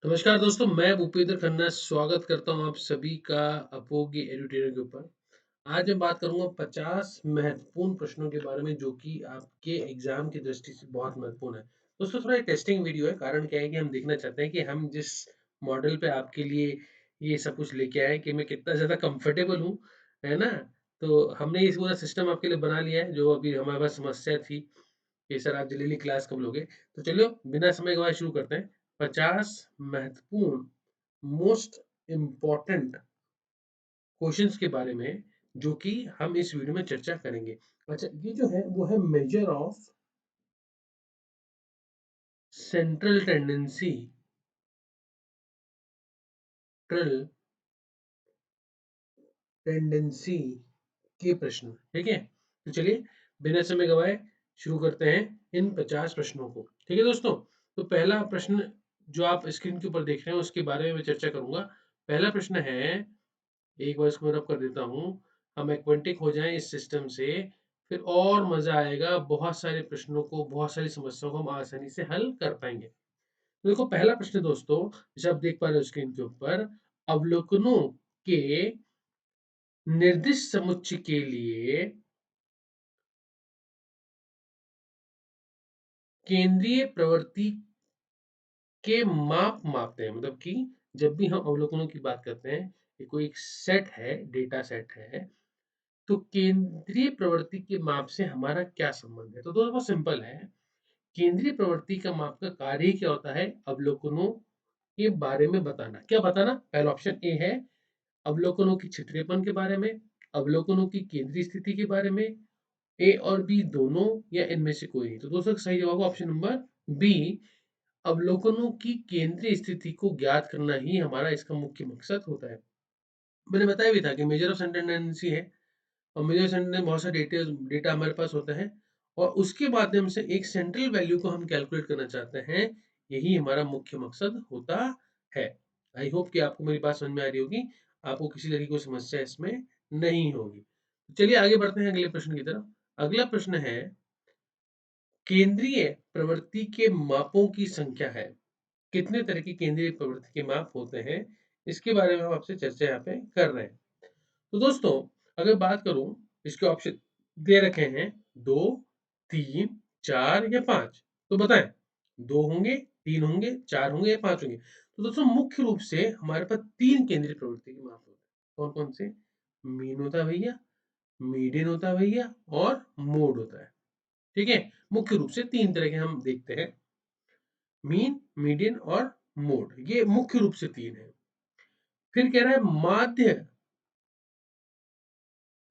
नमस्कार दोस्तों, मैं भूपेंद्र खन्ना स्वागत करता हूँ आप सभी का अपोगी एडुटेयर के ऊपर। आज मैं बात करूँगा 50 महत्वपूर्ण प्रश्नों के बारे में जो कि आपके एग्जाम की दृष्टि से बहुत महत्वपूर्ण है। दोस्तों थोड़ा टेस्टिंग वीडियो है, कारण क्या है कि हम देखना चाहते हैं कि हम जिस मॉडल पे आपके लिए ये सब कुछ लेके आए कि मैं कितना ज़्यादा कंफर्टेबल हूँ, है ना? तो हमने ये पूरा सिस्टम आपके लिए बना लिया है, जो अभी हमारे पास समस्या थी कि सर आप जल्दी क्लास कब लोगे। तो चलिए बिना समय गवाए शुरू करते हैं। 50 महत्वपूर्ण मोस्ट इम्पॉर्टेंट क्वेश्चंस के बारे में जो कि हम इस वीडियो में चर्चा करेंगे। अच्छा, ये जो है वो है measure of central troll tendency के प्रश्न। ठीक है, तो चलिए बिना समय गवाए शुरू करते हैं इन 50 प्रश्नों को। ठीक है दोस्तों, तो पहला प्रश्न जो आप स्क्रीन के ऊपर देख रहे हैं उसके बारे में मैं चर्चा करूंगा। पहला प्रश्न है, एक बार इसको रब कर देता हूँ, हम एक्वेंटिक हो जाएं इस सिस्टम से, फिर और मजा आएगा। बहुत सारे प्रश्नों को, बहुत सारी समस्याओं को हम आसानी से हल कर पाएंगे। तो देखो पहला प्रश्न दोस्तों, जैसे आप देख पा रहे हो स्क्रीन के ऊपर, अवलोकनों के निर्दिष्ट समुच्चय के लिए केंद्रीय प्रवृत्ति के मापते हैं। मतलब कि जब भी हम अवलोकनों की बात करते हैं, ये कोई एक सेट है, डेटा सेट है, तो केंद्रीय प्रवृत्ति के माप से हमारा क्या संबंध है? तो दोस्तों बहुत सिंपल है। केंद्रीय प्रवृत्ति का माप का कार्य ही क्या होता है? अवलोकनों के बारे में बताना। क्या बताना? पहला ऑप्शन ए है अवलोकनों की क्षेत्रीयपन के बारे में, अवलोकनों की केंद्रीय स्थिति के बारे में, ए और बी दोनों, या इनमें से कोई नहीं। तो दोस्तों सही जवाब होगा ऑप्शन नंबर बी, अवलोकनों की केंद्रीय स्थिति को ज्ञात करना ही हमारा इसका मुख्य मकसद होता है। मैंने बताया भी था कि मेजर ऑफ सेंट्रल टेंडेंसी है, और मेजर सेंटर में बहुत सारे डेटा हमारे पास होता है, और उसके माध्यम से एक सेंट्रल वैल्यू को हम कैलकुलेट करना चाहते हैं। यही हमारा मुख्य मकसद होता है। आई होप कि आपको मेरी बात समझ में आ रही होगी, आपको किसी तरह की कोई समस्या इसमें नहीं होगी। चलिए आगे बढ़ते हैं अगले प्रश्न की तरफ। अगला प्रश्न है, केंद्रीय प्रवृत्ति के मापों की संख्या है। कितने तरह की केंद्रीय प्रवृत्ति के माप होते हैं, इसके बारे में हम आपसे चर्चा यहाँ पे कर रहे हैं। तो दोस्तों अगर बात करूं, इसके ऑप्शन दे रखे हैं 2, 3, 4 या 5। तो बताएं, 2 होंगे, 3 होंगे, 4 होंगे या 5 होंगे? तो दोस्तों मुख्य रूप से हमारे पास 3 केंद्रीय प्रवृत्ति के माप होते हैं। कौन कौन से? मीन होता है भैया, मीडियन होता है भैया, और मोड होता है। ठीक है, मुख्य रूप से 3 तरह के हम देखते हैं, मीन, मीडियन और मोड। ये मुख्य रूप से 3 है। फिर कह रहा है माध्य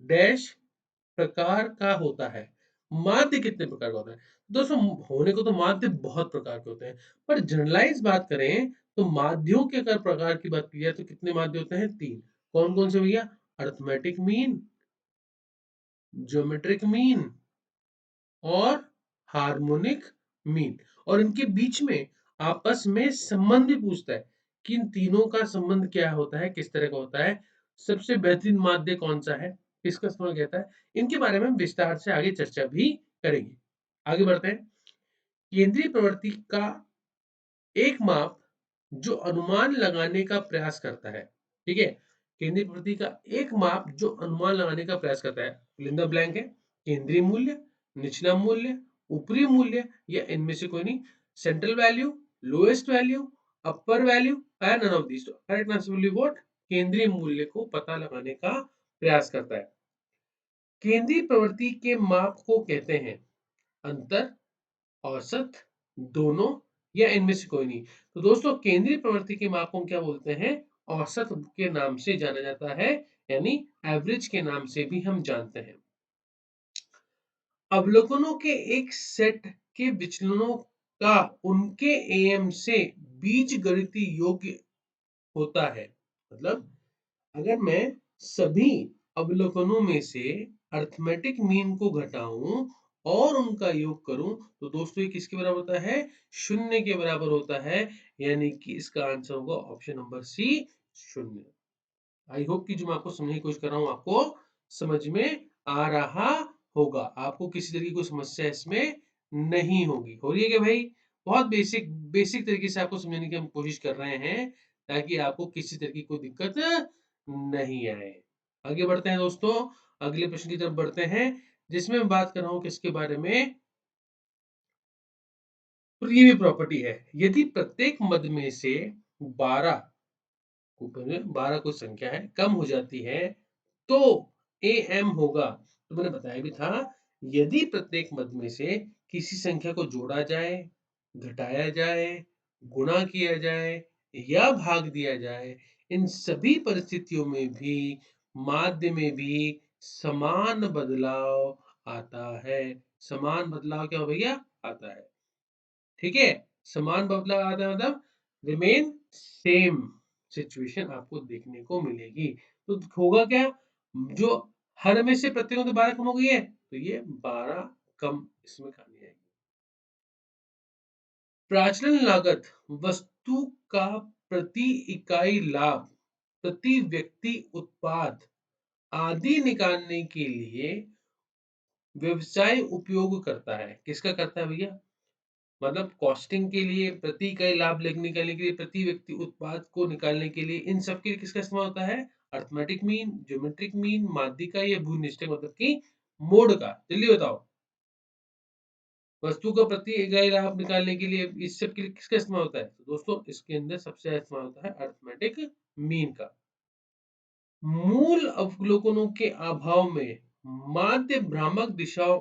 डैश प्रकार का होता है। माध्य कितने प्रकार का होता है? दोस्तों होने को तो माध्य बहुत प्रकार के होते हैं, पर जनरलाइज बात करें तो माध्यों के अगर प्रकार की बात की जाए तो कितने माध्य होते हैं? 3। कौन कौन से भैया? अरिथमेटिक मीन, ज्योमेट्रिक मीन और हार्मोनिक मीन। और इनके बीच में आपस में संबंध भी पूछता है कि इन तीनों का संबंध क्या होता है, किस तरह का होता है, सबसे बेहतरीन माध्य कौन सा है, किसका इस्तेमाल कहता है। इनके बारे में हम विस्तार से आगे चर्चा भी करेंगे। आगे बढ़ते हैं। केंद्रीय प्रवृत्ति का एक माप जो अनुमान लगाने का प्रयास करता है। ठीक है, केंद्रीय प्रवृत्ति का एक माप जो अनुमान लगाने का प्रयास करता है। फिल इन द ब्लैंक है, केंद्रीय मूल्य, निचला मूल्य, ऊपरी मूल्य, या इनमें से कोई नहीं। Central value, lowest value, upper value, and none of these. तो correct answer will be what? केंद्रीय मूल्य को पता लगाने का प्रयास करता है। केंद्रीय प्रवृत्ति के माप को कहते हैं अंतर, औसत, दोनों, या इनमें से कोई नहीं। तो दोस्तों केंद्रीय प्रवृत्ति के माप को क्या बोलते हैं? औसत के नाम से जाना जाता है, यानी एवरेज के नाम से भी हम जानते हैं। अवलोकनों के एक सेट के विचलनों का उनके एम से बीज गणितीय योग्य होता है। मतलब अगर मैं सभी अवलोकनों में से अरिथमेटिक मीन को घटाऊं और उनका योग करूं तो दोस्तों ये किसके बराबर होता है? शून्य के बराबर होता है। यानी कि इसका आंसर होगा ऑप्शन नंबर सी, शून्य। आई होप कि जो मैं आपको समझने की कोशिश कर रहा हूं आपको समझ में आ रहा होगा, आपको किसी तरह की कोई समस्या इसमें नहीं होगी। हो रही है क्या भाई? बहुत बेसिक तरीके से आपको समझाने की हम कोशिश कर रहे हैं ताकि आपको किसी तरह की कोई दिक्कत नहीं आए। आगे बढ़ते हैं दोस्तों, अगले प्रश्न की तरफ बढ़ते हैं, जिसमें मैं बात कर रहा हूँ किसके बारे में, तो ये भी प्रॉपर्टी है। यदि प्रत्येक मद में से 12 12 कोई संख्या है कम हो जाती है तो am होगा। तो मैंने बताया भी था, यदि प्रत्येक मद में से किसी संख्या को जोड़ा जाए, घटाया जाए, गुणा किया जाए या भाग दिया जाए, इन सभी परिस्थितियों में भी माध्य में भी समान बदलाव आता है। समान बदलाव क्या हो भैया? आता है। ठीक है, समान बदलाव आता है मतलब रिमेन सेम सिचुएशन आपको देखने को मिलेगी। तो होगा क्या, जो हर में से प्रत्येक में तो 12 कम हो गई है, तो ये 12 कम इसमें खानी आएगी। प्राचलन लागत वस्तु का प्रति इकाई लाभ, प्रति व्यक्ति उत्पाद आदि निकालने के लिए व्यवसाय उपयोग करता है। किसका करता है भैया? मतलब कॉस्टिंग के लिए, प्रति इकाई लाभ निकालने के लिए, प्रति व्यक्ति उत्पाद को निकालने के लिए, इन सब के लिए किसका इस्तेमाल होता है? अर्थमेटिक मीन, ज्योमेट्रिक मीन, माध्य का या भूनिष्ठ मतलब कि मोड का। जल्दी बताओ, वस्तु का प्रति इकाई लाभ निकालने के लिए इस सब के लिए किसका इस्तेमाल होता है? तो दोस्तों इसके अंदर सबसे ज्यादा इस्तेमाल होता है अर्थमेटिक मीन का। मूल अवलोकनों के अभाव में माध्य भ्रामक दिशाओं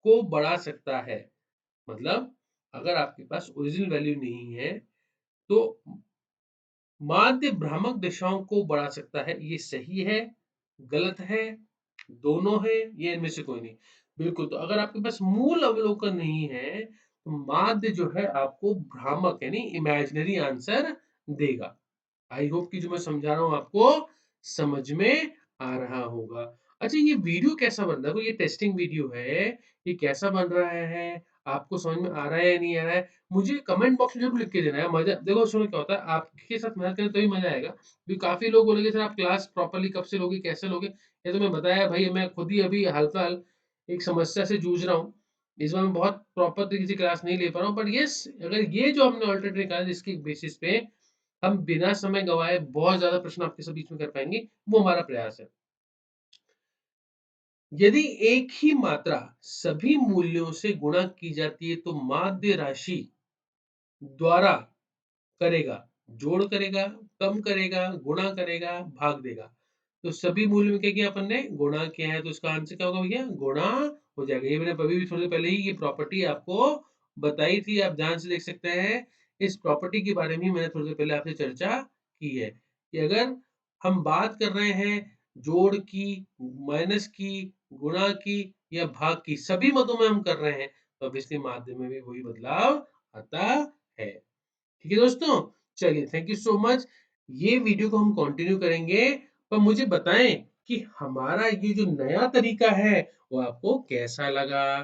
को बढ़ा सकता है। मतलब अगर आपके पास ओरिजिनल वैल्यू नहीं है तो माध्य भ्रामक दिशाओं को बढ़ा सकता है। ये सही है, गलत है, दोनों है, ये इनमें से कोई नहीं? बिल्कुल। तो अगर आपके पास मूल अवलोकन नहीं है तो माध्य जो है आपको भ्रामक यानी इमेजिनरी आंसर देगा। आई होप कि जो मैं समझा रहा हूँ आपको समझ में आ रहा होगा। अच्छा, ये वीडियो कैसा बन रहा है? ये टेस्टिंग वीडियो है, ये कैसा बन रहा है? आपको समझ में आ रहा है या नहीं आ रहा है? मुझे कमेंट बॉक्स में जरूर लिख के देना है। मजा देखो, सुनो क्या होता है, आपके साथ मेहनत करें तभी मजा आएगा। क्योंकि काफी लोग बोलेंगे सर आप क्लास प्रॉपर्ली कब से लोगे, कैसे लोगे? ये तो मैं बताया भाई, मैं खुद ही अभी हाल फिलहाल एक समस्या से जूझ रहा हूँ। इस बार मैं बहुत प्रॉपर तरीके से क्लास नहीं ले पा रहा हूँ, बट यस, अगर ये जो हमने ऑल्टरनेट निकाला जिसके बेसिस पे हम बिना समय गवाए बहुत ज्यादा प्रश्न आपके सब बीच में कर पाएंगे, वो हमारा प्रयास है। यदि एक ही मात्रा सभी मूल्यों से गुणा की जाती है तो माध्य राशि द्वारा करेगा, जोड़ करेगा, कम करेगा, गुणा करेगा, भाग देगा। तो सभी मूल्य में क्या किया अपन ने? गुणा किया है, तो इसका आंसर क्या होगा भैया? गुणा हो जाएगा। ये मैंने अभी भी थोड़ी देर पहले ही ये प्रॉपर्टी आपको बताई थी, आप ध्यान से देख सकते हैं। इस प्रॉपर्टी के बारे में ही मैंने थोड़ी देर पहले आपसे चर्चा की है कि अगर हम बात कर रहे हैं जोड़ की, माइनस की, गुणा की या भाग की, सभी मदों में हम कर रहे हैं, तो ऑब्वियसली माध्य में भी वही बदलाव आता है। ठीक है दोस्तों, चलिए थैंक यू सो मच। ये वीडियो को हम कंटिन्यू करेंगे, पर मुझे बताएं कि हमारा ये जो नया तरीका है वो आपको कैसा लगा।